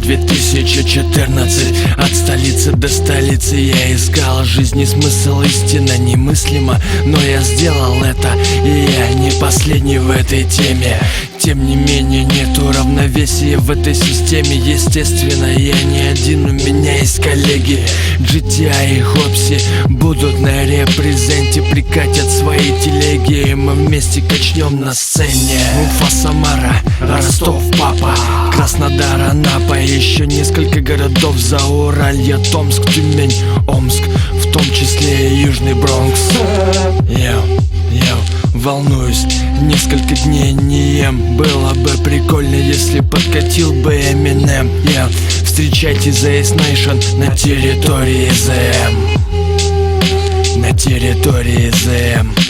2014. От столицы до столицы я искал жизни смысл, истина немыслима, но я сделал это, и я не последний в этой теме. Тем не менее нету равновесия в этой системе. Естественно, я не один, у меня есть коллеги. GTA и Хопси будут на репрезенте, прикатят свои телеги, и мы вместе качнем на сцене. Уфа, Самара, Ростов, Папа, Краснодар, Анапа, еще несколько городов Зауралья, Томск, Тюмень, Омск, в том числе и Южный Бронкс. Волнуюсь, несколько дней не ем. Было бы прикольно, если подкатил бы Eminem. Встречайте The Ace Nation на территории ЗМ. На территории ЗМ.